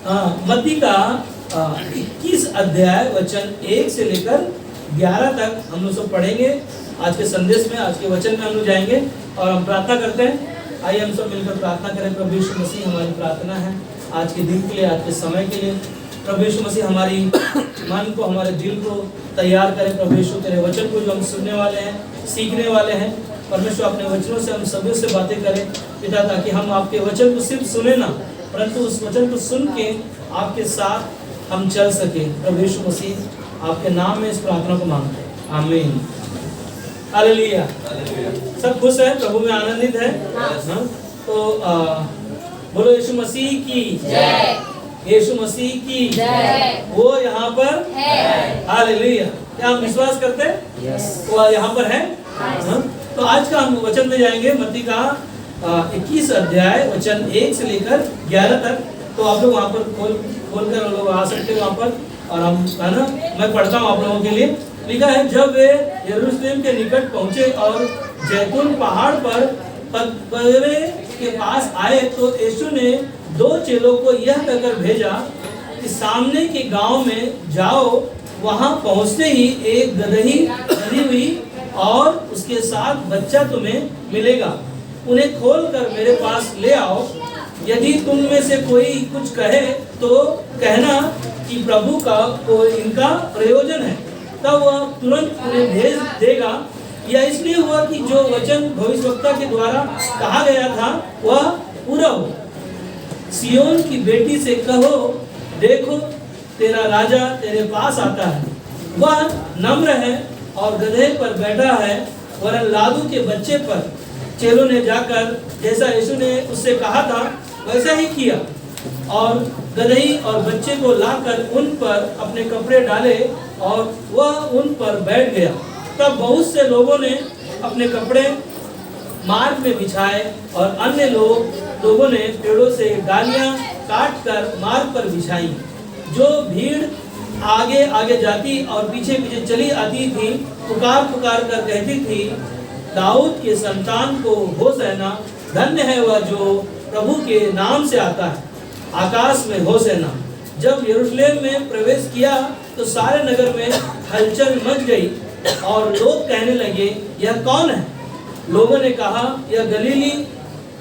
मत्ती का 21 अध्याय वचन 1 से लेकर 11 तक हम लोग सब पढ़ेंगे। आज के संदेश में, आज के वचन में हम लोग जाएंगे और हम प्रार्थना करते हैं। आइए हम सब मिलकर प्रार्थना करें। प्रभु यीशु मसीह हमारी प्रार्थना है आज के दिन के लिए, आज के समय के लिए। प्रभु यीशु मसीह हमारी मन को, हमारे दिल को तैयार करें। प्रभु यीशु तेरे वचन को जो हम सुनने वाले हैं, सीखने वाले हैं, परमेश्वर अपने वचनों से हम सभी से बातें करें पिता, ताकि हम आपके वचन को सिर्फ सुने ना, परंतु उस वचन को सुन के आपके साथ हम चल सके। प्रभु यीशु मसीह आपके नाम में इस प्रार्थना को मांगते हैं, आमीन। हालेलुया। सब खुश है, प्रभु में आनंदित है। तो बोलो यीशु मसीह की जय, यीशु मसीह की जय। वो यहाँ पर है। हालेलुया। क्या हम विश्वास करते हैं? वो यहाँ पर है। तो आज का हम वचन में जाएंगे मत्ती का 21 अध्याय वचन 1 से लेकर 11 तक। तो आप लोग वहाँ पर खोल कर लोग आ सकते हो वहाँ पर, और हम है ना, मैं पढ़ता हूँ आप लोगों के लिए। लिखा है, जब वे यरूशलेम के निकट पहुँचे और जैतून पहाड़ पर पगवे के पास आए, तो यीशु ने 2 चेलों को यह कहकर भेजा कि सामने के गांव में जाओ। वहां पहुंचते ही एक गदही बनी हुई और उसके साथ बच्चा तुम्हें मिलेगा। उन्हें खोलकर मेरे पास ले आओ। यदि तुम में से कोई कुछ कहे तो कहना कि प्रभु का को इनका प्रयोजन है, तब वह तुरंत उन्हें भेज देगा। यह इसलिए हुआ कि जो वचन भविष्यवक्ता के द्वारा कहा गया था वह पूरा हो। सियोन की बेटी से कहो, देखो तेरा राजा तेरे पास आता है। वह नम्र है और गधे पर बैठा है, वरन लादू के बच्चे पर। चेलों ने जाकर जैसा यीशु ने उससे कहा था वैसा ही किया, और गदही और बच्चे को लाकर उन पर अपने कपड़े डाले और वह उन पर बैठ गया। तब बहुत से लोगों ने अपने कपड़े मार्ग में बिछाए और अन्य लोगों ने पेड़ों से डालियां काट कर मार्ग पर बिछाई। जो भीड़ आगे आगे जाती और पीछे पीछे चली आती थी, पुकार पुकार कर कहती थी, दाऊद के संतान को होसैना, धन्य है वह जो प्रभु के नाम से आता है, आकाश में होसैना। जब यरूशलेम में प्रवेश किया तो सारे नगर में हलचल मच गई और लोग कहने लगे, यह कौन है? लोगों ने कहा, यह गलीली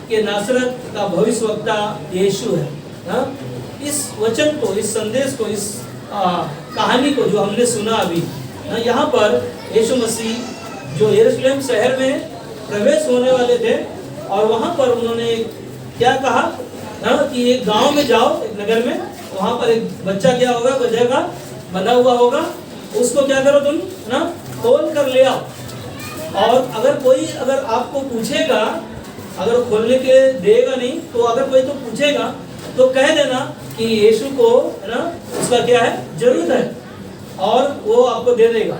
के नासरत का भविष्यवक्ता यीशु है। इस वचन को, इस संदेश को, इस कहानी को जो हमने सुना अभी, यहाँ पर यीशु मसीह जो यरूशलेम शहर में प्रवेश होने वाले थे, और वहाँ पर उन्होंने क्या कहा कि एक गांव में जाओ, एक नगर में, वहाँ पर एक बच्चा क्या होगा, गधे का बंधा हुआ होगा, उसको क्या करो तुम ना, खोल कर ले आओ। और अगर आपको पूछेगा, अगर खोलने के देगा नहीं, तो अगर कोई तो पूछेगा तो कह देना कि यीशु को है ना, उसका क्या है, जरूरत है, और वो आपको दे देगा।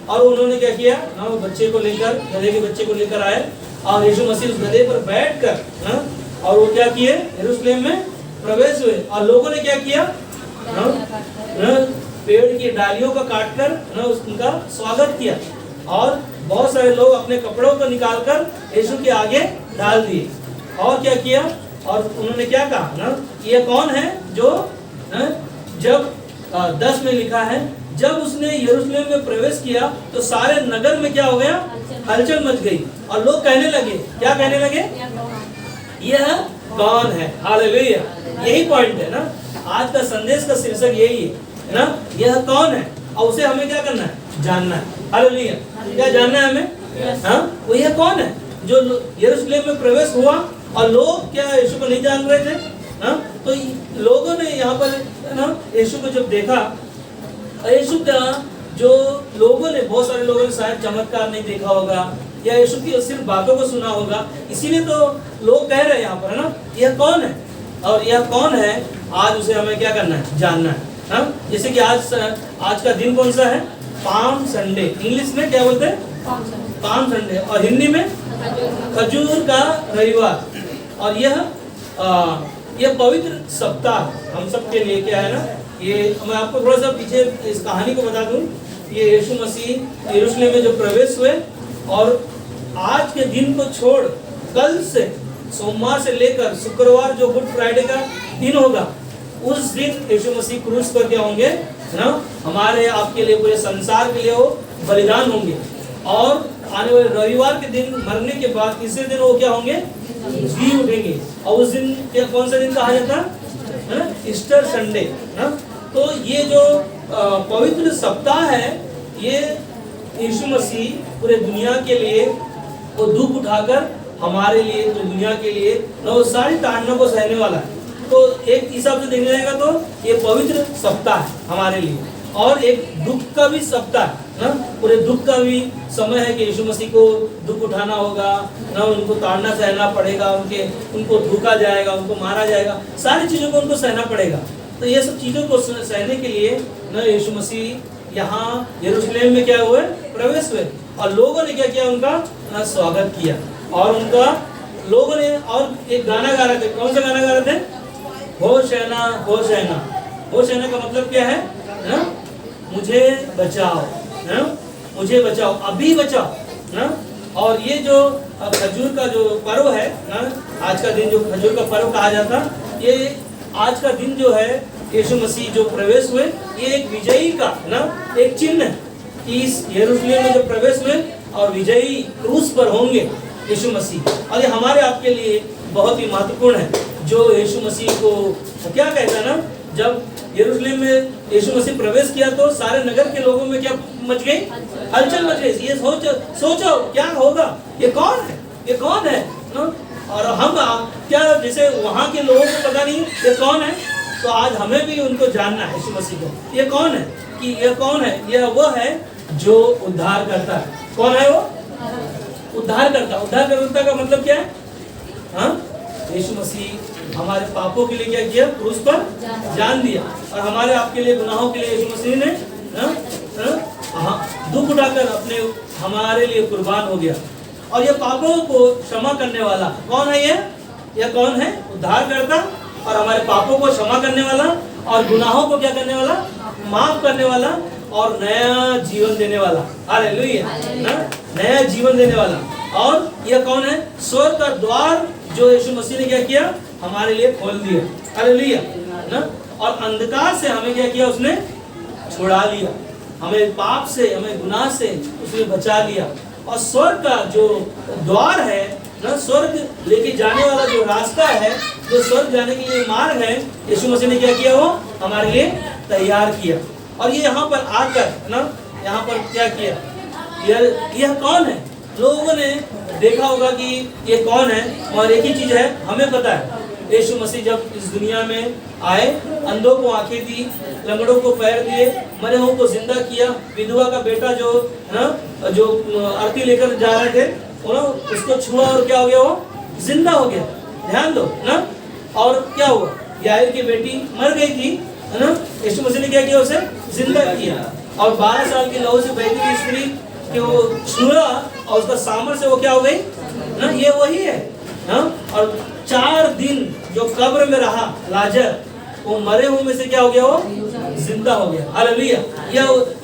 और उन्होंने क्या किया ना, वो बच्चे को लेकर, गधे के बच्चे को लेकर आए, और यीशु मसीह उस गधे पर बैठकर ना, और वो क्या किए, यरूशलेम में प्रवेश हुए। और लोगों ने क्या किया ना, पेड़ की डालियों का काटकर ना उनका स्वागत किया, और बहुत सारे लोग अपने कपड़ों को निकालकर यीशु के आगे डाल दिए। और क्या किया, और उन्होंने क्या कहा ना, ये कौन है जो जब 10 में लिखा है, जब उसने यरूशलेम में प्रवेश किया तो सारे नगर में क्या हो गया, हलचल मच गई, और लोग कहने लगे, क्या कहने लगे, यह कौन है? हालेलुया। यही पॉइंट है ना, आज का संदेश का शीर्षक यही है ना, यह कौन है, और उसे हमें क्या करना है, जानना है। हालेलुया। क्या जानना है हमें? हाँ, वो यह कौन है जो यरूशलेम में प्रवेश हुआ, और लोग क्या यीशु को नहीं जान रहे थे? हाँ, तो लोगों ने यहाँ पर ना यीशु को जब देखा, यीशु का जो लोगों ने, बहुत सारे लोगों ने शायद चमत्कार नहीं देखा होगा, या यीशु की सिर्फ बातों को सुना होगा, इसीलिए तो लोग कह रहे हैं यहाँ पर है ना, यह कौन है, और यह कौन है, आज उसे हमें क्या करना है, जानना है। हाँ, जैसे कि आज का दिन कौन सा है, पाम संडे, इंग्लिश में क्या बोलते हैं, पाम संडे, और हिंदी में खजूर का रविवार। और यह पवित्र सप्ताह हम सब के लिए क्या है ना, ये मैं आपको थोड़ा सा पीछे इस कहानी को बता दूं। ये यीशु मसीह यरूशलेम में जो प्रवेश हुए, और आज के दिन को छोड़ कल से, सोमवार से लेकर शुक्रवार जो गुड फ्राइडे का दिन होगा, उस दिन यीशु मसीह क्रूस पर क्या होंगे, है ना, हमारे आपके लिए, पूरे संसार के लिए वो बलिदान होंगे। और आने वाले रविवार के दिन मरने के बाद तीसरे दिन वो क्या होंगे, जी उठेंगे। और उस दिन क्या, कौन सा दिन कहा जाता है ना, ईस्टर संडे ना। तो ये जो पवित्र सप्ताह है, ये यीशु मसीह पूरे दुनिया के लिए वो दुख उठाकर हमारे लिए, तो दुनिया के लिए ना वो सारी ताड़नों को सहने वाला है। तो एक हिसाब से देखने जाएगा तो ये पवित्र सप्ताह है हमारे लिए, और एक दुख का भी सप्ताह है ना। पूरे दुख का भी समय है कि यीशु मसीह को दुख उठाना होगा ना, उनको ताड़ना सहना पड़ेगा, उनको धोखा जाएगा, उनको मारा जाएगा, सारी चीज़ों को उनको सहना पड़ेगा। तो ये सब चीज़ों को सहने के लिए ना यीशु मसीह यहाँ यरूशलेम में क्या हुए, प्रवेश हुए। और लोगों ने क्या किया, उनका ना स्वागत किया। और उनका लोगों ने और एक गाना गा रहे थे। कौन सा गाना गा रहे थे? होशैना होशैना। होशैना का मतलब क्या है ना, मुझे बचाओ ना, मुझे बचाओ, अभी बचाओ ना। और ये जो खजूर का जो पर्व है ना, आज का दिन जो खजूर का पर्व कहा जाता, ये आज का दिन जो है यीशु मसीह जो प्रवेश हुए, ये एक विजयी का ना एक चिन्ह है कि इस यरूशलेम में जो प्रवेश हुए और विजयी क्रूस पर होंगे यीशु मसीह। और ये हमारे आपके लिए बहुत ही महत्वपूर्ण है। जो यीशु मसीह को क्या कहता है ना, जब यरूशलेम में यीशु मसीह प्रवेश किया तो सारे नगर के लोगों में क्या मच गई, हलचल मच गई। ये सोचो क्या होगा, ये कौन है, ये कौन है ना? और हम क्या, जैसे वहाँ के लोगों को पता नहीं ये कौन है, तो आज हमें भी उनको जानना है यीशु मसीह को। ये कौन है, कि ये कौन है, ये वो है जो उद्धार करता है। कौन है वो? उद्धार करता। उद्धार करता का मतलब क्या है? हाँ, यीशु मसीह हमारे पापों के लिए क्या किया, क्रूस पर जान दिया। और हमारे आपके लिए, गुनाहों के लिए यीशु मसीह ने दुख उठाकर अपने हमारे लिए कुर्बान हो गया। और ये पापों को क्षमा करने वाला कौन है? ये कौन है? उद्धार करता और हमारे पापों को क्षमा करने वाला, और गुनाहों को क्या करने वाला, माफ करने वाला, और नया जीवन देने वाला। हालेलुया ना, नया जीवन देने वाला। और यह कौन है? स्वर्ग का द्वार जो यीशु मसीह ने क्या किया, हमारे लिए खोल दिया। हालेलुया ना। और अंधकार से हमें क्या किया, उसने छुड़ा लिया, हमें पाप से, हमें गुनाह से उसने बचा लिया। और स्वर्ग का जो द्वार है ना, स्वर्ग लेके जाने वाला जो रास्ता है, जो स्वर्ग जाने के लिए मार्ग है, यीशु मसीह ने क्या किया, वो हमारे लिए तैयार किया। और ये यहाँ पर आकर ना, यहाँ पर क्या किया, यह कौन है? लोगों ने देखा होगा कि ये कौन है। और एक ही चीज है, हमें पता है, यीशु मसीह जब इस दुनिया में आए, अंधों को आंखें दी, लंगड़ों को पैर दिए, मरे हुओं को जिंदा किया। विधवा का बेटा जो ना, जो आरती लेकर जा रहे थे, उसको छुआ और क्या हो गया, वो जिंदा हो गया। ध्यान दो ना। और क्या हुआ, याईर की बेटी मर गई थी, है ना, यीशु मसीह ने क्या किया, उसे जिंदा किया। और 12 साल की लहू से बहती हुई स्त्री कि वो छुआ और उसका सामर्थ्य से वो क्या हो गई ना, ये वही है ना। और 4 दिन जो कब्र में रहा लाजर, वो मरे हुए में से क्या हो गया, वो जिंदा हो गया। हालेलुया।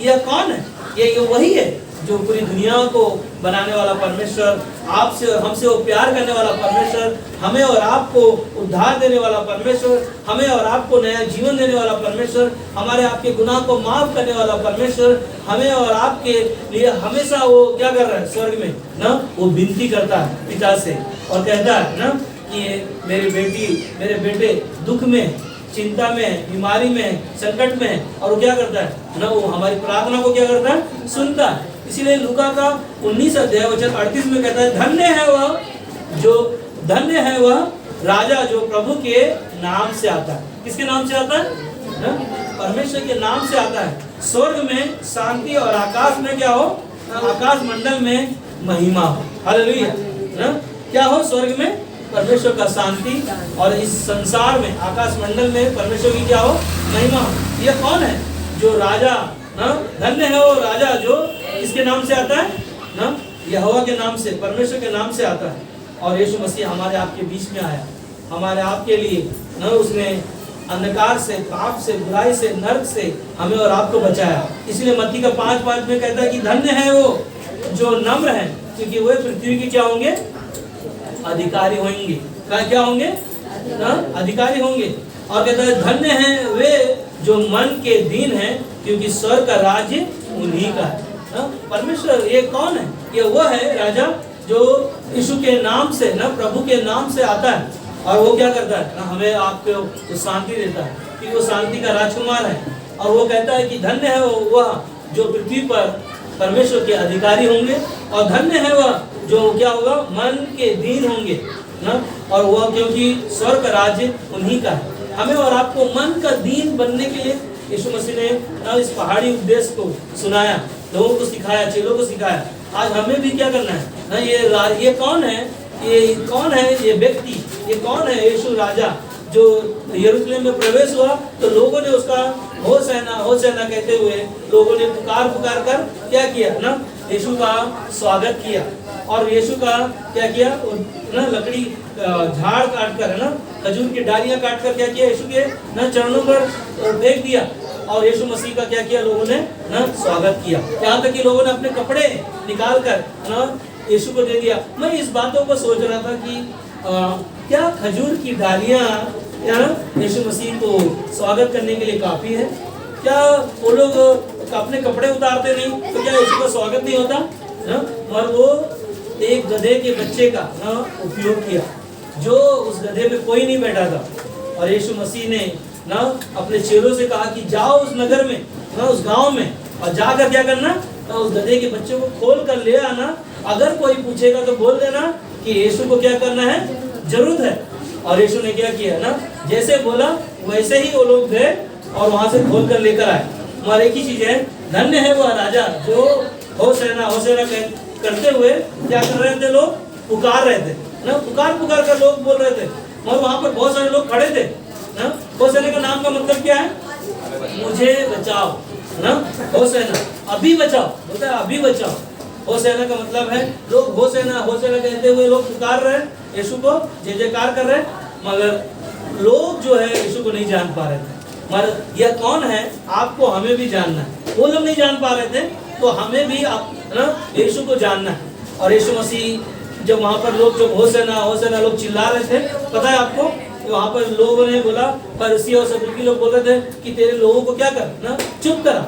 यह कौन है? ये वही है जो पूरी दुनिया को बनाने वाला परमेश्वर, आपसे और हमसे वो प्यार करने वाला परमेश्वर, हमें और आपको उद्धार देने वाला परमेश्वर, हमें और आपको नया जीवन देने वाला परमेश्वर, हमारे आपके गुनाह को माफ करने वाला परमेश्वर, हमें और आपके लिए हमेशा वो क्या कर रहा है, स्वर्ग में ना, वो विनती करता है पिता से और कहता है ना कि मेरी बेटी, मेरे बेटे दुख में, चिंता में, बीमारी में, संकट में, और वो क्या करता है ना, वो हमारी प्रार्थना को क्या करता है, सुनता है। इसीलिए लूका का 19 अध्याय वचन 38 में कहता है, धन्य है वह राजा जो प्रभु के नाम से आता है। किसके नाम से आता है? परमेश्वर के नाम से आता है। स्वर्ग में शांति और आकाश में क्या हो, आकाश मंडल में महिमा हो। हालेलुया ना। क्या हो? स्वर्ग में परमेश्वर का शांति, और इस संसार में, आकाश मंडल में परमेश्वर की क्या हो, महिमा हो। यह कौन है? जो राजा ना, धन्य है वो राजा जो इसके नाम से आता है ना, यहोवा के नाम से, परमेश्वर के नाम से आता है। और यीशु मसीह हमारे आपके बीच में आया, हमारे आपके लिए ना, उसने अंधकार से, पाप से, बुराई से, नरक से हमें और आपको बचाया। इसलिए मत्ती का 5:5 में कहता है कि धन्य है वो जो नम्र है, क्योंकि वे पृथ्वी के क्या होंगे, अधिकारी होंगे। क्या होंगे ना, अधिकारी होंगे। और कहता है धन्य हैं वे जो मन के दीन हैं, क्योंकि स्वर्ग का राज्य उन्हीं का है। परमेश्वर ये कौन है? ये वो है राजा जो यीशु के नाम से ना, प्रभु के नाम से आता है, और वो क्या करता है ना, हमें आपको शांति देता है, कि वो शांति का राजकुमार है। और वो कहता है कि धन्य है वह जो पृथ्वी पर परमेश्वर के अधिकारी होंगे, और धन्य है वह जो क्या होगा, मन के दीन होंगे ना, और वह क्योंकि स्वर्ग का राज्य उन्हीं का है। हमें और आपको मन का दीन बनने के लिए यीशु मसीह ने इस पहाड़ी उपदेश को सुनाया, लोगों को सिखाया, चेलों को सिखाया। आज हमें भी क्या करना है ना, ये कौन है, ये कौन है ये व्यक्ति, ये कौन है यीशु राजा जो यरूशलेम में प्रवेश हुआ, तो लोगों ने उसका होशाना होशाना कहते हुए लोगों ने पुकार पुकार कर क्या किया ना, यीशु का स्वागत किया। और यीशु का क्या किया ना, लकड़ी झाड़ काट कर है ना, खजूर की डालियां काट कर क्या किया, यीशु के ना चरणों पर फेंक दिया, और यीशु मसीह का क्या किया, लोगों ने ना स्वागत किया। यहाँ तक कि लोगों ने अपने कपड़े निकाल कर ना यीशु को दे दिया। मैं इस बातों को सोच रहा था कि क्या खजूर की डालियां यीशु मसीह को स्वागत करने के लिए काफी है? क्या वो लोग अपने कपड़े उतारते नहीं तो क्या यीशु का स्वागत नहीं होता ना? और वो एक गधे के बच्चे का ना उपयोग किया, जो उस गधे में कोई नहीं बैठा था, और यीशु मसीह ने ना अपने चेलों से कहा कि जाओ उस नगर में ना, उस गांव में, और जाकर क्या करना ना, उस गधे के बच्चे को खोल कर ले आना। अगर कोई पूछेगा तो बोल देना कि यीशु को क्या करना है, जरूरत है। और यीशु ने क्या किया ना, जैसे बोला वैसे ही वो लोग गए और वहां से खोल कर लेकर आए। हमारे एक ही चीज है, धन्य है वह राजा जो होशाना होशाना करते हुए क्या कर रहे थे, लोग पुकार रहे थे ना, पुकार पुकार कर लोग बोल रहे थे, और वहां पर बहुत सारे लोग खड़े थे ना। होशाना का नाम का मतलब क्या है, मुझे बचाओ ना, होशाना अभी बचाओ, बोलता है अभी बचाओ। होशाना का मतलब है लोग होशाना होशाना कहते हुए लोग पुकार रहे यीशु को, जय जयकार कर रहे, मगर लोग जो है यीशु को नहीं जान पा रहे थे। मगर यह कौन है, आपको हमें भी जानना है। वो लोग नहीं जान पा रहे थे, तो हमें भी ना यीशु को जानना है। और यीशु मसीह जब वहाँ पर लोग जब होशाना होशाना लोग चिल्ला रहे थे, पता है आपको, वहाँ पर लोगों ने बोला, फरीसी और सदूकी लोग बोल रहे थे कि तेरे लोगों को क्या कर ना, चुप करा,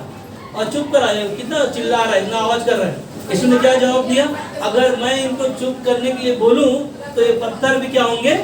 और चुप करा, कितना चिल्ला रहा है, इतना आवाज कर रहा है। यीशु ने क्या जवाब दिया, अगर मैं इनको चुप करने के लिए बोलूं तो ये पत्थर भी क्या होंगे,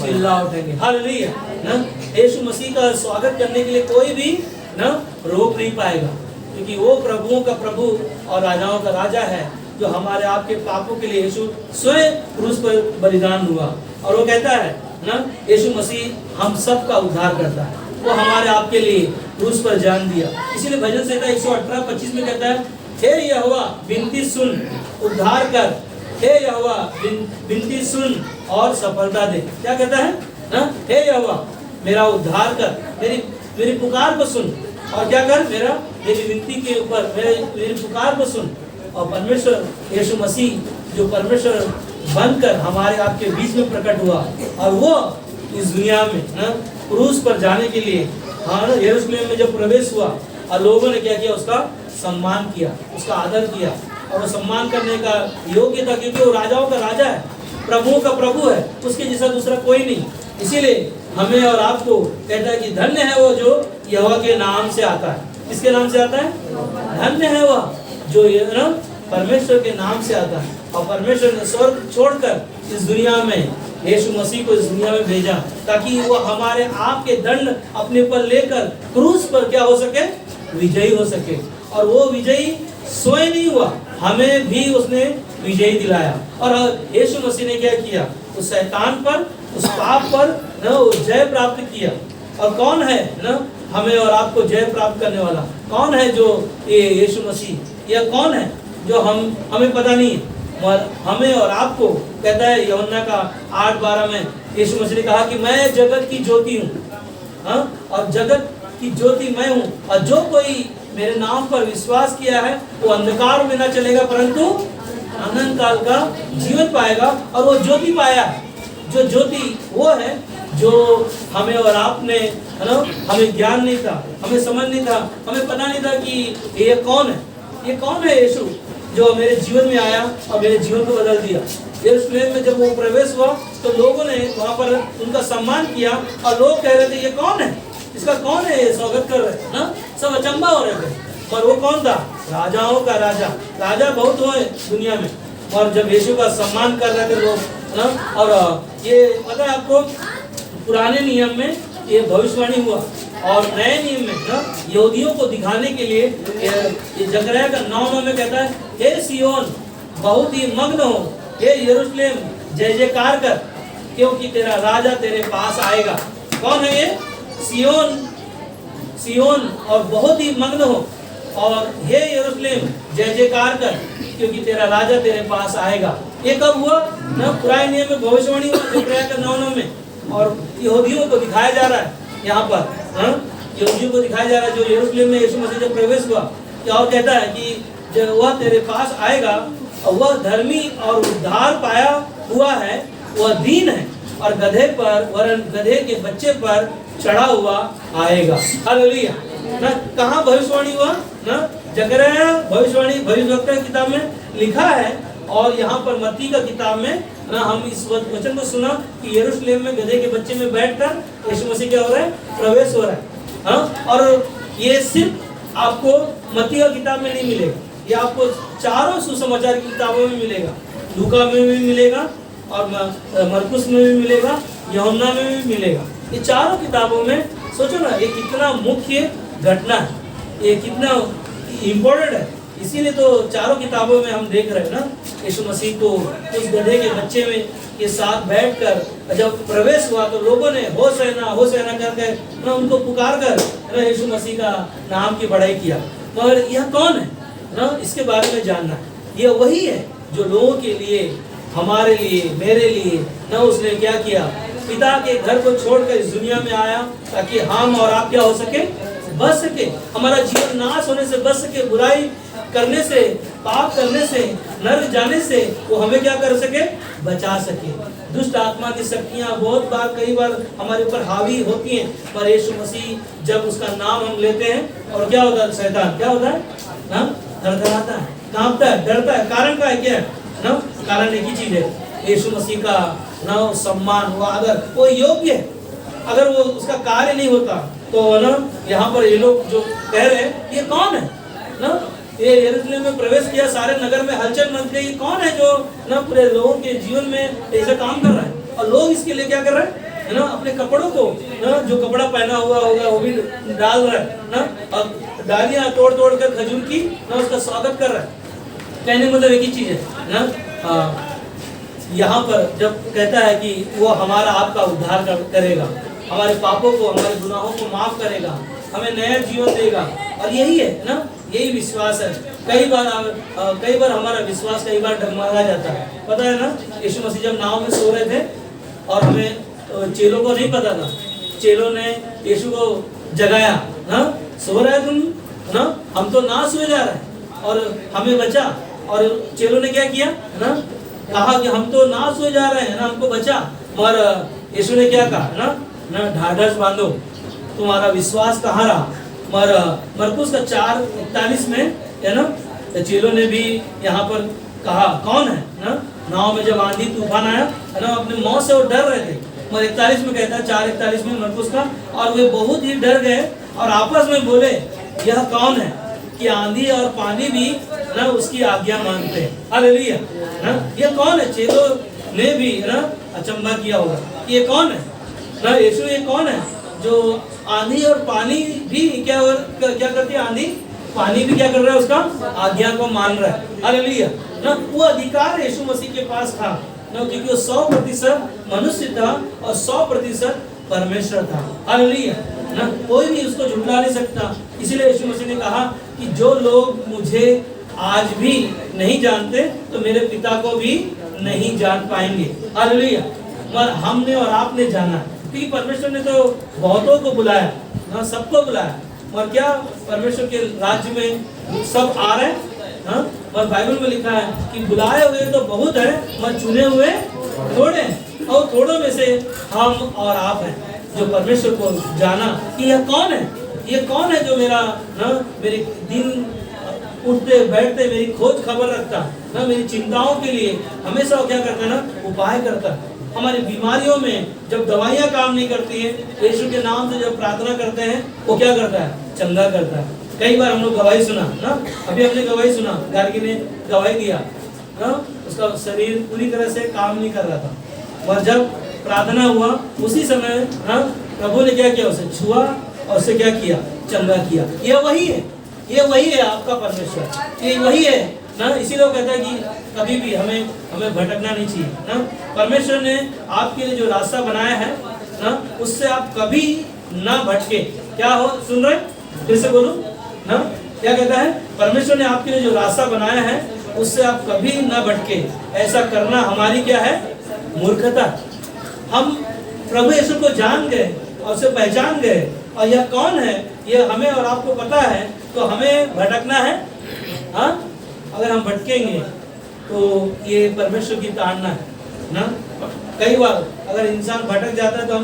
चिल्ला उठेंगे। हालेलुया ना। यीशु मसीह का स्वागत करने के लिए कोई भी ना रोक नहीं पाएगा, क्योंकि वो प्रभुओं का प्रभु और राजाओं का राजा है, जो हमारे आपके पापों के लिए यीशु स्वयं क्रूस पर बलिदान हुआ। और वो कहता है ना, यीशु मसीह हम सब का उद्धार करता है, वो हमारे आपके लिए क्रूस पर जान दिया। इसीलिए भजन संहिता 118:25 में कहता है, हे यहोवा विनती सुन, उद्धार कर, हे यहोवा विनती सुन और सफलता दे। क्या कहता है ना, हे यहोवा मेरा उद्धार कर, मेरी पुकार को सुन, और क्या कर, मेरी विनती के ऊपर मेरी पुकार को सुन। और परमेश्वर यीशु मसीह जो परमेश्वर बनकर हमारे आपके बीच में प्रकट हुआ, और वो इस दुनिया में ना क्रूस पर जाने के लिए हाँ यरूशलेम में जब प्रवेश हुआ, और लोगों ने क्या किया, उसका सम्मान किया, उसका आदर किया, और वो सम्मान करने का योग्य था, क्योंकि वो राजाओं का राजा है, प्रभुओं का प्रभु है, उसके जैसा दूसरा कोई नहीं। इसीलिए हमें और आपको कहता है कि धन्य है वो जो यहोवा के नाम से आता है। किसके नाम से आता है? धन्य है वह जो ना परमेश्वर के नाम से आता है। और परमेश्वर ने स्वर्ग छोड़कर इस दुनिया में यीशु मसीह को इस दुनिया में भेजा, ताकि वो हमारे आपके दंड अपने पर लेकर क्रूस पर क्या हो सके, विजयी हो सके। और वो विजयी स्वयं नहीं हुआ, हमें भी उसने विजयी दिलाया। और यीशु मसीह ने क्या किया, उस शैतान पर, उस पाप पर न जय प्राप्त किया। और कौन है न हमें और आपको जय प्राप्त करने वाला? कौन है जो ये यीशु मसीह? यह कौन है जो हमें पता नहीं है, और हमें और आपको कहता है यूहन्ना का 8:12 में यीशु मसीह ने कहा कि मैं जगत की ज्योति हूँ, और जगत की ज्योति मैं हूँ, और जो कोई मेरे नाम पर विश्वास किया है वो अंधकार में न चलेगा, परंतु अनंत काल का जीवन पाएगा। और वो ज्योति पाया है, जो ज्योति वो है जो हमें और आपने, है ना, हमें ज्ञान नहीं था, हमें समझ नहीं था, हमें पता नहीं था कि ये कौन है, ये कौन है यीशु जो मेरे जीवन में आया और मेरे जीवन को बदल दिया। यरूशलेम में जब वो प्रवेश हुआ तो लोगों ने वहाँ पर उनका सम्मान किया और लोग कह रहे थे ये कौन है, इसका कौन है, ये स्वागत कर रहे हैं ना, सब अचंभा हो रहे थे। पर वो कौन था? राजाओं का राजा। राजा बहुत हुए दुनिया में, और जब यीशु का सम्मान कर रहे थे लोग ना, और ये पता है आपको, पुराने नियम में ये भविष्यवाणी हुआ और नए नियम में ना यहूदियों को दिखाने के लिए ये जकरयाह का 9 में कहता है, हे सियोन बहुत ही मग्न हो, हे यरूशलेम जय जयकार कर, क्योंकि तेरा राजा तेरे पास आएगा। कौन है ये? सियोन, सियोन और बहुत ही मग्न हो, और हे यरूशलेम जय जयकार कर, क्योंकि तेरा राजा तेरे पास आएगा। ये कब हुआ ना? पुराने नियम में भविष्यवाणी हुआ जकरयाह का 9 में, और यहूदियों को दिखाया जा रहा है यहाँ पर, यहूदियों को दिखाया जा रहा है जो यरूशलेम में यीशु मसीह जब प्रवेश हुआ, क्या और कहता है कि जब वह तेरे पास आएगा और वह धर्मी और उद्धार पाया हुआ है, वह दीन है और गधे पर, वरन गधे के बच्चे पर चढ़ा हुआ आएगा। हालेलुया ना। कहाँ भविष्यवाणी हुआ ना? जकरयाह भविष्यवाणी भविष्यवक्ता की किताब में लिखा है, और यहाँ पर मत्ती का किताब में ना हम इस वचन को सुना कि यरूशलेम में गधे के बच्चे में बैठकर यीशु मसीह क्या हो रहा है? प्रवेश हो रहा है। हाँ, और ये सिर्फ आपको मत्ती का किताब में नहीं मिलेगा, ये आपको चारों सुसमाचार की किताबों में मिलेगा। लूका में भी मिलेगा, और मरकुस में भी मिलेगा, यूहन्ना में भी मिलेगा। ये चारों किताबों में सोचो ना, ये कितना मुख्य घटना है, ये कितना इम्पोर्टेंट है। इसीलिए तो चारों किताबों में हम देख रहे हैं ना, यीशु मसीह को उस गधे के बच्चे में के साथ बैठकर जब प्रवेश हुआ तो लोगों ने होशैना करके ना उनको पुकार कर ना यीशु मसीह का नाम की बड़ाई किया। मगर यह कौन है ना, इसके बारे में जानना है। यह वही है जो लोगों के लिए, हमारे लिए, मेरे लिए ना उसने क्या किया? पिता के घर को छोड़कर इस दुनिया में आया ताकि हम और आप क्या हो सके? बच सके, हमारा जीवन नाश होने से बच सके, बुराई करने से, पाप करने से, नरक जाने से वो हमें क्या कर सके? बचा सके। दुष्ट आत्मा की शक्तियां बहुत बार, कई बार हमारे ऊपर हावी होती हैं, पर यीशु मसीह जब उसका नाम हम लेते हैं और क्या होता है? शैतान क्या होता है ना? धड़धड़ाता है, कांपता है, डरता है। कारण का है क्या है ना? कारण एक ही चीज है, यीशु मसीह का ना सम्मान, वो आदर, वो योग्य है। अगर वो उसका कार्य नहीं होता तो ना यहाँ पर ये लोग जो कह रहे हैं ये कौन है ना, ये यरूशलेम में प्रवेश किया, सारे नगर में हलचल मच गई, कौन है जो ना पूरे लोगों के जीवन में ऐसा काम कर रहा है? और लोग इसके लिए क्या कर रहे हैं ना? अपने कपड़ों को ना, जो कपड़ा पहना हुआ होगा वो भी डाल रहा है ना, और डालियां तोड़ तोड़ कर खजूर की ना उसका स्वागत कर रहा है। कहने मतलब एक ही चीज है ना, यहाँ पर जब कहता है कि वो हमारा आपका उद्धार करेगा, हमारे पापों को, हमारे गुनाहों को माफ करेगा, हमें नया जीवन देगा, और यही है ना, यही विश्वास है। कई बार हमारा विश्वास कई बार डगमगा जाता है, पता है ना। यीशु मसीह जब नाव में सो रहे थे और हमें चेलों को नहीं पता था, चेलों ने यीशु को जगाया ना, सो रहे तुम ना, हम तो ना सोए जा रहे हैं और हमें बचा। और चेलों ने क्या किया ना, कहा कि हम तो ना सोए जा रहे हैं ना, हमको बचा। और यीशु ने क्या कहा ना, ढाढ़स बांधो, तुम्हारा विश्वास कहाँ रहा। और मरकुस का 4:41 में है ना, चेलों ने भी यहाँ पर कहा कौन है ना, नाव में जब आंधी तूफान आया है ना, अपने मौत से वो डर रहे थे। और 41 में कहता है, 4:41 में मरकुस का, और वे बहुत ही डर गए और आपस में बोले यह कौन है कि आंधी और पानी भी ना उसकी आज्ञा मानते हैं। हालेलुया ना, ये कौन है? चेलों ने भी ना अचंभा किया होगा, ये कौन है ना, यीशु ये कौन है जो आंधी और पानी भी क्या करती है? आंधी पानी भी क्या कर रहा है? उसका आज्ञा को मान रहा है। हालेलुया ना, वो अधिकार यीशु मसीह के पास था ना, क्योंकि वो 100% मनुष्य था और 100% परमेश्वर था। हालेलुया ना, कोई भी उसको झुठला नहीं सकता। इसीलिए यीशु मसीह ने कहा कि जो लोग मुझे आज भी नहीं जानते तो मेरे पिता को भी नहीं जान पाएंगे। हालेलुया, पर हमने और आपने जाना, क्योंकि परमेश्वर ने तो बहुतों को बुलाया ना, सबको बुलाया। और क्या परमेश्वर के राज्य में सब आ रहे हैं? और बाइबल में लिखा है कि बुलाए हुए तो बहुत है, पर चुने हुए थोड़े हैं, और थोड़ों में से हम और आप हैं जो परमेश्वर को जाना कि यह कौन है, ये कौन है जो मेरा ना मेरे दिन उठते बैठते मेरी खोज खबर रखता ना, मेरी चिंताओं के लिए हमेशा वो क्या करता है ना, उपाय करता है। हमारी बीमारियों में जब दवाइयाँ काम नहीं करती हैं, यीशु के नाम से जब प्रार्थना करते हैं, वो क्या करता है? चंगा करता है। कई बार हम लोग गवाही सुना ना, अभी हमने गवाही सुना, गार्गी ने गवाही दिया ना, उसका शरीर पूरी तरह से काम नहीं कर रहा था, और जब प्रार्थना हुआ उसी समय ना प्रभु ने क्या किया? उसे छुआ और उसे क्या किया? चंगा किया। ये वही है, ये वही है आपका परमेश्वर, ये वही है ना। इसीलिए वो कहता है कि कभी भी हमें भटकना नहीं चाहिए ना। परमेश्वर ने आपके लिए जो रास्ता बनाया है ना, उससे आप कभी ना भटके। क्या हो, सुन रहे? फिर से बोलो ना, क्या कहता है? परमेश्वर ने आपके लिए जो रास्ता बनाया है उससे आप कभी ना भटके। ऐसा करना हमारी क्या है? मूर्खता। हम प्रभु यीशु को जान गए और उसे पहचान गए, और यह कौन है यह हमें और आपको पता है, तो हमें भटकना है। हाँ, अगर हम भटकेंगे तो ये परमेश्वर की ताड़ना है ना। कई बार अगर इंसान भटक जाता है तो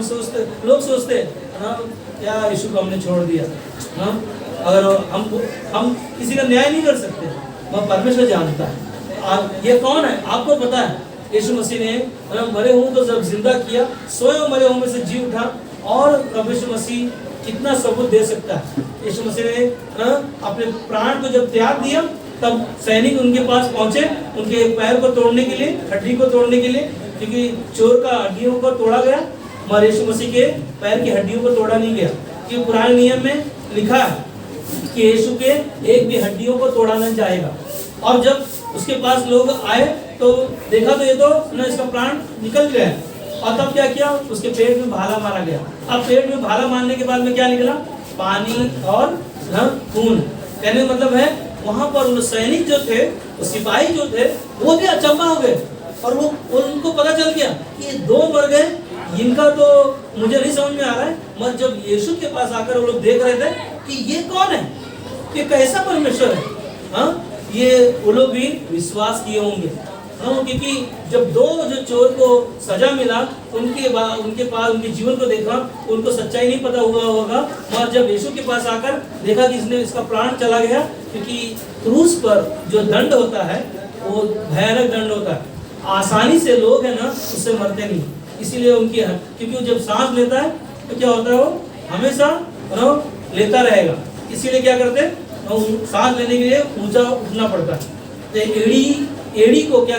लोग सोचते ना, क्या यीशु को हमने छोड़ दिया ना। अगर हम किसी का न्याय नहीं कर सकते, वह परमेश्वर जानता है। ये कौन है आपको पता है? यीशु मसीह ने मरे हूँ तो जब जिंदा किया, सोए मरे हूँ में से जी उठा, और प्रभु यीशु मसीह कितना सबूत दे सकता है। यीशु मसीह ने अपने प्राण को जब त्याग दिया, तब सैनिक उनके पास पहुंचे, उनके पैर को तोड़ने के लिए, हड्डी को तोड़ने के लिए, क्योंकि चोर का हड्डियों को तोड़ा गया, मगर यीशु मसीह के पैर की हड्डियों को तोड़ा नहीं गया, क्योंकि पुराने नियम में लिखा है कि यीशु के एक भी हड्डियों को तोड़ा नहीं जाएगा। और जब उसके पास लोग आए तो देखा तो ये तो ना इसका प्राण निकल गया, और तब क्या किया? उसके पेट में भाला मारा गया। अब पेट में भाला मारने के बाद में क्या निकला? पानी और खून। कहने का मतलब है वहां पर उन सैनिक जो थे, वो सिपाही जो थे, वो भी अचंभा हो गए, और उनको पता चल गया कि ये दो मर गए, इनका तो मुझे नहीं समझ में आ रहा है। मगर जब यीशु के पास आकर वो लोग देख रहे थे कि ये कौन है, ये कैसा परमेश्वर है, हाँ, ये वो लोग भी विश्वास किए होंगे। हाँ, क्योंकि जब दो जो चोर को सजा मिला, उनके पास उनके जीवन को देखा, उनको सच्चाई नहीं पता हुआ होगा, मगर जब यीशु के पास आकर देखा कि इसका प्राण चला गया, क्योंकि क्रूस पर जो दंड होता है वो भयानक दंड होता है। आसानी से लोग है ना उससे मरते नहीं, इसीलिए क्योंकि वो जब सांस लेता है तो क्या होता है? वो हमेशा लेता रहेगा, इसीलिए क्या करते हैं? सांस लेने के लिए ऊंचा उठना पड़ता है। तो एड़ी को क्या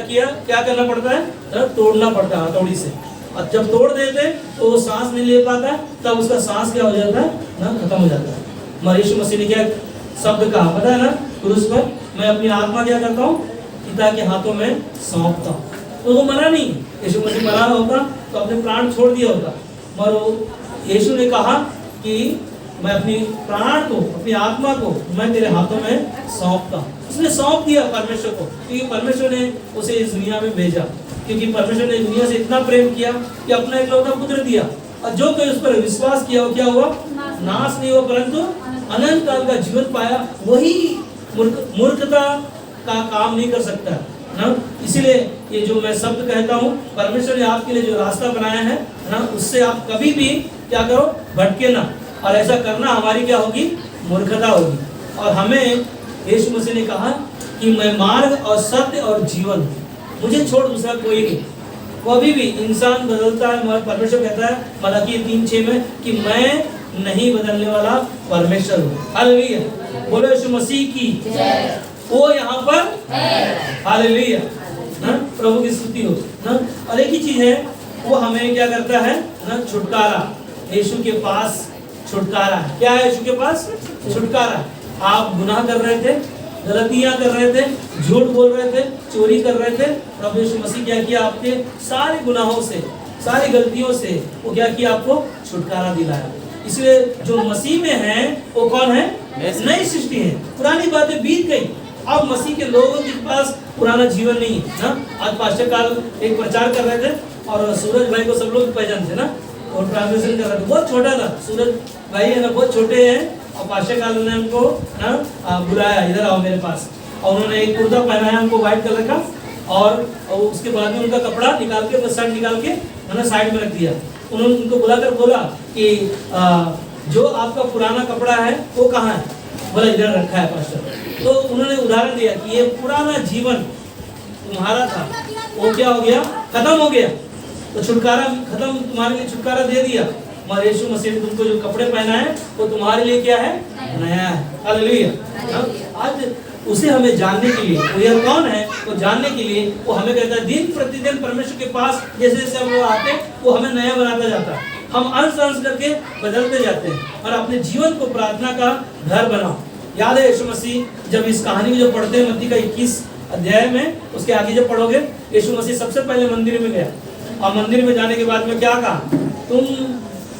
करना पड़ता है? तोड़ना पड़ता है हथौड़ी से, और जब तोड़ देते तो वो सांस नहीं ले पाता, तब उसका सांस क्या हो जाता है ना, खत्म हो जाता है। मगर यीशु मसीह ने क्या शब्द कहा पता है ना क्रूस पर? मैं अपनी आत्मा क्या करता हूँ? पिता के हाथों में सौंपता हूँ। तो वो मरा नहीं, यीशु मसीह मरा होता तो अपने प्राण छोड़ दिया होता, मगर यीशु ने कहा कि मैं अपनी प्राण को, अपनी आत्मा को मैं तेरे हाथों में सौंपता हूँ। उसने सौंप दिया परमेश्वर को, क्योंकि परमेश्वर ने उसे इस दुनिया में भेजा, क्योंकि परमेश्वर ने दुनिया से इतना प्रेम किया कि अपना इकलौता पुत्र दिया, और जो कोई उस पर विश्वास किया वो क्या हुआ? नाश नहीं हुआ, परंतु अनंत काल का जीवन पाया। वही मूर्खता का काम नहीं कर सकता ना। इसीलिए ये जो मैं शब्द कहता हूँ, परमेश्वर ने आपके लिए जो रास्ता बनाया है ना, उससे आप कभी भी क्या करो? भटके ना। और ऐसा करना हमारी क्या होगी? मूर्खता होगी। और हमें यीशु मसीह ने कहा कि मैं मार्ग और सत्य और जीवन, मुझे छोड़ दूसरा कोई नहीं। कभी भी इंसान बदलता है, मगर परमेश्वर कहता है मलाकी 3:6 में कि मैं नहीं बदलने वाला परमेश्वर हूँ। हालेलुया, बोलो यीशु मसीह की जय। वो यहाँ पर है, हालेलुया, प्रभु की स्तुति हो ना। और एक ही चीज है, वो हमें क्या करता है ना? छुटकारा। यीशु के पास छुटकारा है। क्या है यीशु के पास? छुटकारा। आप गुनाह कर रहे थे, गलतियां कर रहे थे, झूठ बोल रहे थे, चोरी कर रहे थे, प्रभु यीशु मसीह क्या किया? आपके सारे गुनाहों से, सारी गलतियों से वो क्या किया? आपको छुटकारा दिलाया। इसलिए जो मसीह में है वो कौन है? नई सृष्टि है। पुरानी बातें बीत गई, अब मसीह के लोगों के पास पुराना जीवन नहीं है ना। आज पास्टर काल एक प्रचार कर रहे थे, और सूरज भाई को सब लोग पहचानते ना, और ट्रांसलेशन कर रहे थे। बहुत छोटा था सूरज भाई है ना, बहुत छोटे हैं, और पास्टर काल ने हमको ना बुलाया, इधर आओ मेरे पास, और उन्होंने एक कुर्ता पहनाया हमको व्हाइट कलर का, और उसके बाद में उनका कपड़ा निकाल के, शर्ट निकाल के मैंने साइड में रख दिया। उन्होंने उनको बुलाकर बोला कि जो आपका पुराना कपड़ा है वो कहाँ है? बोला इधर रखा है पास्टर। तो उन्होंने उदाहरण दिया कि ये पुराना जीवन तुम्हारा था, वो क्या हो गया? खत्म हो गया। तो छुटकारा खत्म, तुम्हारे लिए छुटकारा दे दिया। मगर यीशु मसीह ने तुमको जो कपड़े पहना है वो तुम्हारे लिए क्या है? नया है। हालेलुया। आज उसे हमें जानने के लिए, वो यह कौन है वो जानने के लिए वो हमें कहता है दिन प्रतिदिन परमेश्वर के पास जैसे जैसे हम लोग आते हैं वो हमें नया बनाता जाता है। हम अंश अंश करके बदलते जाते हैं और अपने जीवन को प्रार्थना का घर बनाओ। याद है यीशु मसीह जब इस कहानी को जो पढ़ते हैं मत्ती का 21 अध्याय में, उसके आगे जब पढ़ोगे, यीशु मसीह सबसे पहले मंदिर में गया और मंदिर में जाने के बाद में क्या कहा? तुम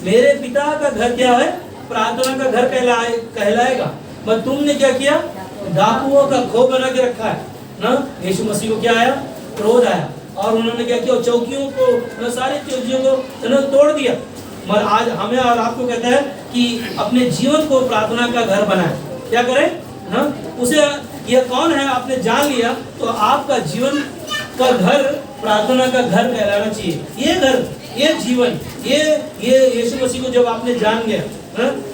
मेरे पिता का घर क्या है? प्रार्थना का घर कहलाएगा। पर तुमने क्या किया? डाकुओं का खो बना के रखा है ना। यीशु मसीह को क्या आया? क्रोध आया और उन्होंने क्या किया? चौकियों को, सारी चौकियों को तोड़ दिया। मगर आज हमें और आपको कहता है कि अपने जीवन को प्रार्थना का घर बनाए। क्या करें ना? उसे यह कौन है आपने जान लिया तो आपका जीवन का घर प्रार्थना का घर कहलाना चाहिए। ये घर, ये जीवन, ये यीशु मसीह को जब आपने जान गया,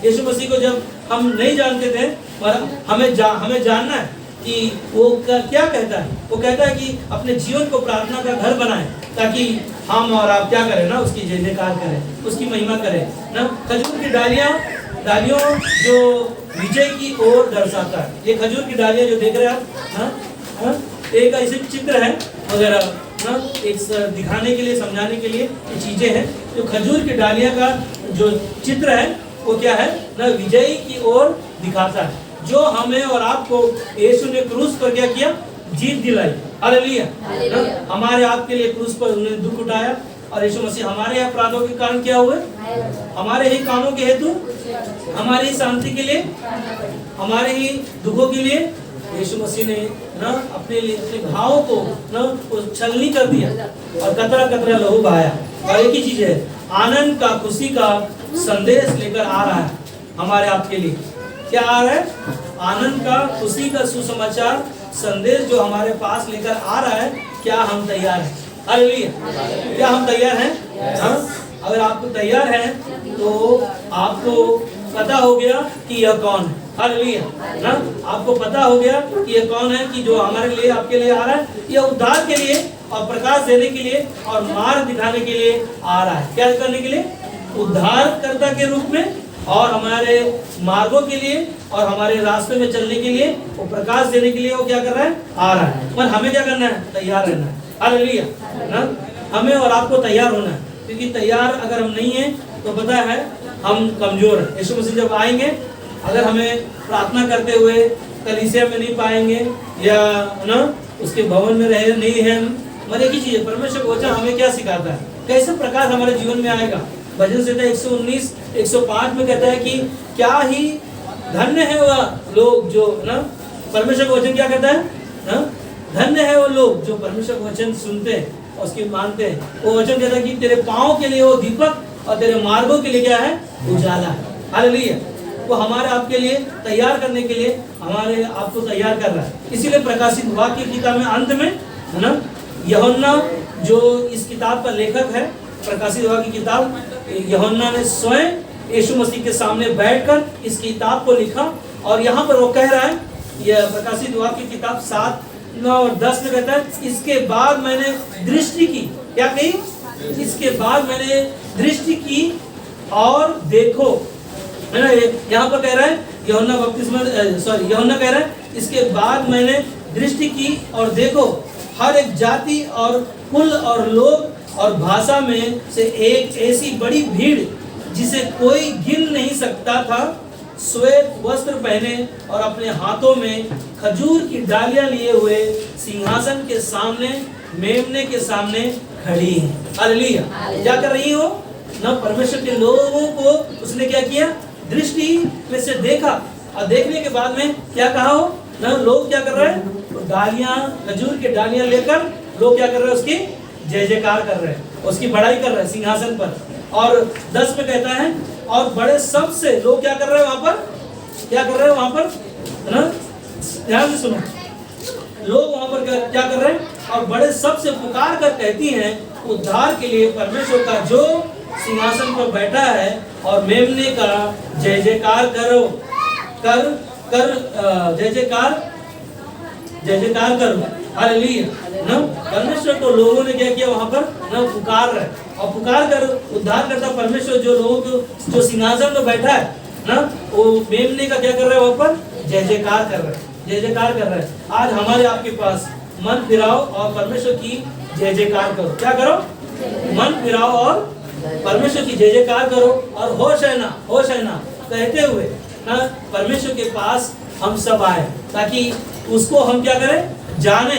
यीशु मसीह को जब हम नहीं जानते थे पर हमें जानना है कि वो क्या कहता है। वो कहता है कि अपने जीवन को प्रार्थना का घर बनाएं ताकि हम और आप क्या करें ना, उसकी जय जयकार करें, उसकी महिमा करें ना। खजूर की डालियों जो विजय की ओर दर्शाता है। ये खजूर की डालियां जो देख रहे हैं आप, एक ऐसे चित्र है वगैरह ना, एक दिखाने के लिए, समझाने के लिए ये चीजें हैं। जो खजूर की डालियां का जो चित्र है वो क्या है ना, विजय की ओर दिखाता है। जो हमें और आपको यीशु ने क्रूस पर क्या किया? जीत दिलाई। हालेलुया। हमारे आपके लिए क्रूस पर उन्होंने दुख उठाया और यीशु मसीह हमारे अपराधों के कारण क्या हुए? हमारे ही कामों के हेतु, हमारी शांति के लिए, हमारे ही दुखों के लिए यीशु मसीह ने ना अपने लिए अपने घावों को ना छलनी कर दिया और कतरा कतरा लहू बहाया। और एक ही चीज है, आनंद का, खुशी का संदेश लेकर आ रहा है हमारे आपके लिए। क्या आ रहा है? आनंद का, खुशी का सुसमाचार संदेश जो हमारे पास लेकर आ रहा है। क्या हम तैयार हैं? हालेलुया। क्या हम तैयार हैं? हाँ? अगर आपको तैयार हैं तो आपको पता हो गया कि यह कौन है। हालेलुया ना। आपको पता हो गया कि यह कौन है कि जो हमारे लिए, आपके लिए आ रहा है। यह उद्धार के लिए और प्रकाश देने के लिए और मार्ग दिखाने के लिए आ रहा है। क्या करने के लिए? उद्धारकर्ता के रूप में और हमारे मार्गों के लिए और हमारे रास्ते में चलने के लिए, वो प्रकाश देने के लिए वो क्या कर रहा है? आ रहा है। पर हमें क्या करना है? तैयार रहना है। हालेलुया ना। हमें और आपको तैयार होना है, क्योंकि तैयार अगर हम नहीं हैं तो पता है हम कमजोर हैं। यीशु मसीह जब आएंगे, अगर हमें प्रार्थना करते हुए कलीसिया में नहीं पाएंगे या ना उसके भवन में रहे नहीं है, मगर एक ही चीज है, परमेश्वर का वचन हमें क्या सिखाता है? कैसे प्रकाश हमारे जीवन में आएगा? भजन संहिता 119 105 में कहता है कि क्या ही धन्य है वह लोग जो ना परमेश्वर का वचन क्या कहता है ना, धन्य है वो लोग जो परमेश्वर का वचन सुनते हैं और उसकी मानते हैं। वो वचन कहता है कि तेरे पाँव के लिए वो दीपक और तेरे मार्गों के लिए क्या है? उजाला है। हालेलुया। वो हमारे आपके लिए तैयार करने के लिए हमारे आपको तैयार कर रहा है। इसीलिए प्रकाशित वाक्य की किताब में अंत में है ना, यूहन्ना जो इस किताब का लेखक है, प्रकाशित वाक्य की किताब, यूहन्ना ने स्वयं यीशु मसीह के सामने बैठकर इस किताब को लिखा। और यहाँ पर वो कह रहा है, यह प्रकाशित वाक्य की किताब 7, 9 और 10 में कहता है, इसके बाद मैंने दृष्टि की। क्या कही? इसके बाद मैंने दृष्टि की और देखो, है ना। यहाँ पर कह रहा है यूहन्ना कह रहा है, इसके बाद मैंने दृष्टि की और देखो, हर एक जाति और कुल और लोग और भाषा में से एक ऐसी बड़ी भीड़ जिसे कोई गिन नहीं सकता था, श्वेत वस्त्र पहने और अपने हाथों में खजूर की डालियां लिए हुए सिंहासन के सामने, मेमने के सामने खड़ी है। हालेलुया। क्या कर रही हो ना? परमेश्वर के लोगों को उसने क्या किया? दृष्टि में से देखा और देखने के बाद में क्या कहा हो ना, लोग क्या कर रहे हैं? तो डालियां, खजूर के डालियां लेकर लोग क्या कर रहे हैं? उसकी जय जयकार कर रहे हैं, उसकी बड़ाई कर रहे हैं सिंहासन पर। और 10 में कहता है, और बड़े शब्द से लोग क्या कर रहे हैं? वहां पर क्या कर रहे हैं? वहां पर है ना, ध्यान से सुनो, लोग वहां पर क्या कर रहे हैं? और बड़े शब्द से पुकार कर कहती हैं, उद्धार के लिए परमेश्वर का जो सिंहासन पर बैठा है और मेमने का जय जयकार करो, कर जय जयकार जय जयकार करो, हालेलुया ना। परमेश्वर को लोगों ने क्या किया वहां पर ना, पुकार रहे, और पुकार कर उद्धार करता परमेश्वर जो लोगों को जो सिंहासन में बैठा है ना, वो मेमने का क्या कर रहा है वहां पर, जय जयकार कर रहा है, जय जयकार कर रहा है। आज हमारे आपके पास मन फिराओ और परमेश्वर की जय जयकार करो। क्या करो? मन फिराओ और परमेश्वर की जय जयकार करो, और होशाना होशाना कहते हुए ना परमेश्वर के पास हम सब आए, ताकि उसको हम क्या करें, जाने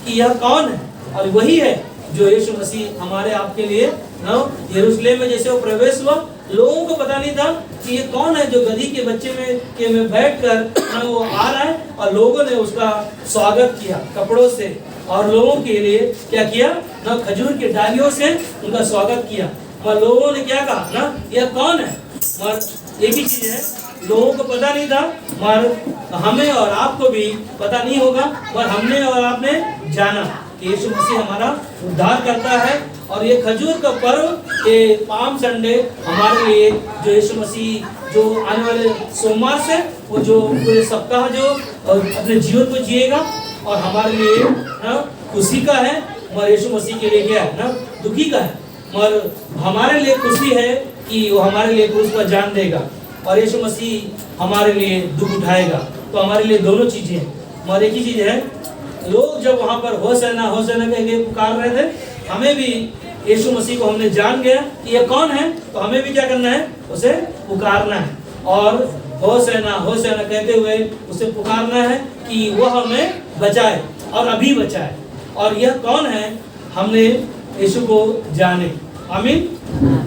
कि यह कौन है। और वही है जो यीशु मसीह हमारे आपके लिए ना यरूशलेम में जैसे वो प्रवेश हुआ, लोगों को पता नहीं था कि ये कौन है जो गधी के बच्चे में बैठकर ना वो आ रहा है, और लोगों ने उसका स्वागत किया कपड़ों से, और लोगों के लिए क्या किया ना, खजूर के डालियों से उनका स्वागत किया। और लोगों ने क्या कहा ना, यह कौन है। और एक ही चीज है, लोगों को पता नहीं था, मगर हमें और आपको भी पता नहीं होगा, पर हमने और आपने जाना कि यीशु मसीह हमारा उद्धार करता है। और ये खजूर का पर्व, ये पाम संडे हमारे लिए, जो यीशु मसीह जो आने वाले सोमवार से वो जो पूरे सप्ताह जो अपने जीवन को जिएगा, और हमारे लिए ना खुशी का है, और यीशु मसीह के लिए क्या है ना, दुखी का है। और हमारे लिए खुशी है कि वो हमारे लिए क्रूस पर जान देगा, और यीशु मसीह हमारे लिए दुख उठाएगा। तो हमारे लिए दोनों चीजें हैं। और एक ही चीज है, लोग जब वहां पर होशाना होशाना कह के पुकार रहे थे, हमें भी यीशु मसीह को हमने जान गया कि ये कौन है, तो हमें भी क्या करना है, उसे पुकारना है, और होशाना होशाना कहते हुए उसे पुकारना है कि वह हमें बचाए, और अभी बचाए। और यह कौन है, हमने यीशु को जाने। आमीन।